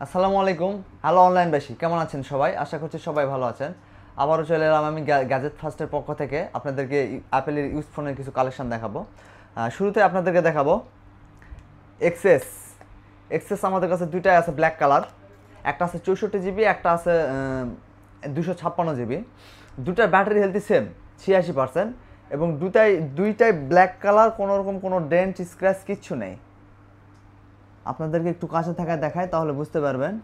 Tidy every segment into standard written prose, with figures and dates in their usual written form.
আসসালামু আলাইকুম। হ্যালো অনলাইনবাসী, কেমন আছেন সবাই? আশা করছি সবাই ভালো আছেন। আবারও চলে এলাম আমি গ্যাজেট ফার্স্টের পক্ষ থেকে আপনাদেরকে অ্যাপেলের ইউজ ফোনের কিছু কালেকশন দেখাবো। শুরুতে আপনাদেরকে দেখাবো এক্সএস। এক্সএস আমাদের কাছে দুইটাই আছে ব্ল্যাক কালার। একটা আছে 64 জিবি, একটা আছে 256 জিবি। দুটার ব্যাটারি হেলথই সেম 86%। এবং দুইটাই ব্ল্যাক কালার, কোনোরকম কোনো ডেন্ট স্ক্র্যাচ কিচ্ছু নেই। আপনাদেরকে একটু কাছে থাকায় দেখায় তাহলে বুঝতে পারবেন।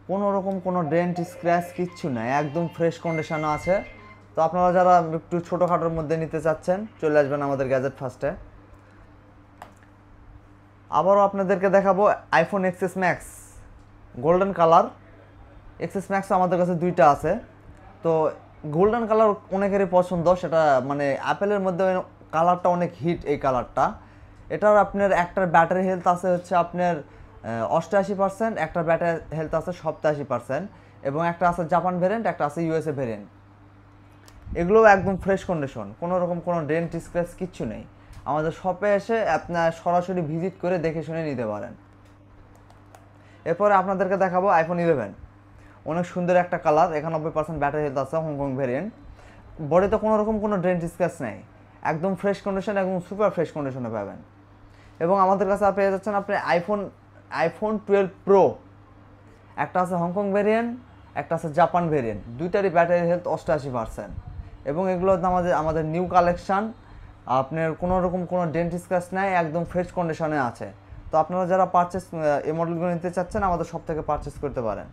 কোনো রকম কোনো ডেন্ট স্ক্র্যাচ কিচ্ছু নাই, একদম ফ্রেশ কন্ডিশনে আছে। তো আপনারা যারা একটু ছোটোখাটোর মধ্যে নিতে চাচ্ছেন চলে আসবেন আমাদের গ্যাজেট ফার্স্টে। আবারও আপনাদেরকে দেখাবো iPhone XS max golden colour. XS max আমাদের কাছে দুইটা আছে। তো গোল্ডেন কালার অনেকেরই পছন্দ, সেটা মানে অ্যাপেলের মধ্যে কালারটা অনেক হিট এই কালারটা। এটার আপনার একটার ব্যাটারি হেলথ আছে হচ্ছে আপনার 88%, একটার ব্যাটারি হেলথ আছে 87%, এবং একটা আছে জাপান ভেরিয়েন্ট, একটা আছে ইউএসএ ভেরিয়েন্ট। এগুলো একদম ফ্রেশ কন্ডিশন, কোনো রকম কোনো ডেন্ট স্ক্র্যাচ কিচ্ছু নেই। আমাদের শপে এসে আপনার সরাসরি ভিজিট করে দেখে শুনে নিতে পারেন। এরপরে আপনাদেরকে দেখাবো আইফোন 11। অনেক সুন্দর একটা কালার, 91% ব্যাটারি হেলথ আছে, হংকং ভেরিয়েন্ট। বডিতে কোনো রকম কোনো ডেন্ট স্ক্র্যাচ নেই, একদম ফ্রেশ কন্ডিশন, একদম সুপার ফ্রেশ কন্ডিশনে পাবেন। এবং আমাদের কাছে পেয়ে যাচ্ছেন আপনি আইফোন 12 প্রো। একটা আছে হংকং ভেরিয়েন্ট, একটা আছে জাপান ভেরিয়েন্ট। দুইটারই ব্যাটারি হেলথ 88%। এবং এগুলো আমাদের নিউ কালেকশান। আপনার কোনো রকম কোনো ডেন্ট স্ক্র্যাচ নাই, একদম ফ্রেশ কন্ডিশনে আছে। তো আপনারা যারা এই মডেলগুলো নিতে চাচ্ছেন আমাদের সব থেকে পারচেস করতে পারেন।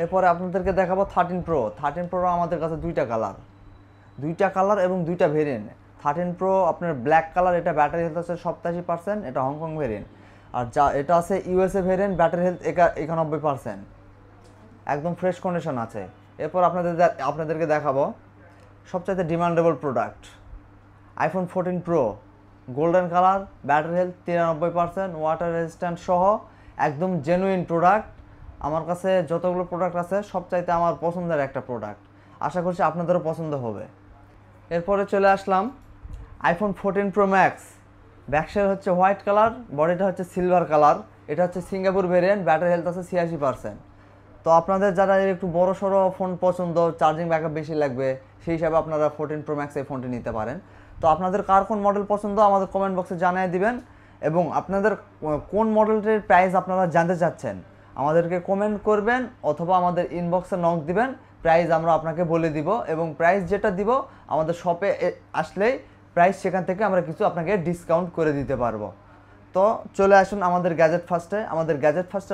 এরপরে আপনাদেরকে দেখাবো 13 প্রো আমাদের কাছে দুইটা কালার এবং দুইটা ভেরিয়েন্ট। 13 প্রো আপনার ব্ল্যাক কালার, এটা ব্যাটারি হেলথ আছে 87%, এটা হংকং ভেরিয়েন্ট। আর এটা আছে ইউএসএ ভেরিয়েন্ট, ব্যাটারি হেলথ 91%, একদম ফ্রেশ কন্ডিশন আছে। এরপর আপনাদেরকে দেখাবো সবচাইতে demandable product iPhone 14 pro golden colour, battery health 93%, water resistant সহ একদম জেনুইন প্রোডাক্ট। আমার কাছে যতগুলো প্রোডাক্ট আছে সবচাইতে আমার পছন্দের একটা প্রোডাক্ট, আশা করছি আপনাদেরও পছন্দ হবে। এরপরে চলে আসলাম আইফোন 14 প্রো ম্যাক্স। ব্যাকসাইড হচ্ছে হোয়াইট কালার, বডিটা হচ্ছে সিলভার কালার। এটা হচ্ছে সিঙ্গাপুর ভেরিয়েন্ট, ব্যাটারি হেলথ আছে 86%। তো আপনাদের যারা একটু বড় সড়ো ফোন পছন্দ, চার্জিং ব্যাকআপ বেশি লাগবে, সেই হিসাবে আপনারা 14 প্রো ম্যাক্স এই ফোনটি নিতে পারেন। তো আপনাদের কার কোন মডেল পছন্দ আমাদের কমেন্ট বক্সে জানিয়ে দিবেন। এবং আপনাদের কোন মডেলটির প্রাইস আপনারা জানতে চাচ্ছেন আমাদেরকে কমেন্ট করবেন, অথবা আমাদের ইনবক্সে নক দিবেন। প্রাইস আমরা আপনাকে বলে দিব, এবং প্রাইস যেটা দিব আমাদের শপে আসলেই প্রাইস সেখান থেকে আমরা কিছু আপনাকে ডিসকাউন্ট করে দিতে পারবো। তো চলে আসুন আমাদের গ্যাজেট ফার্স্টে।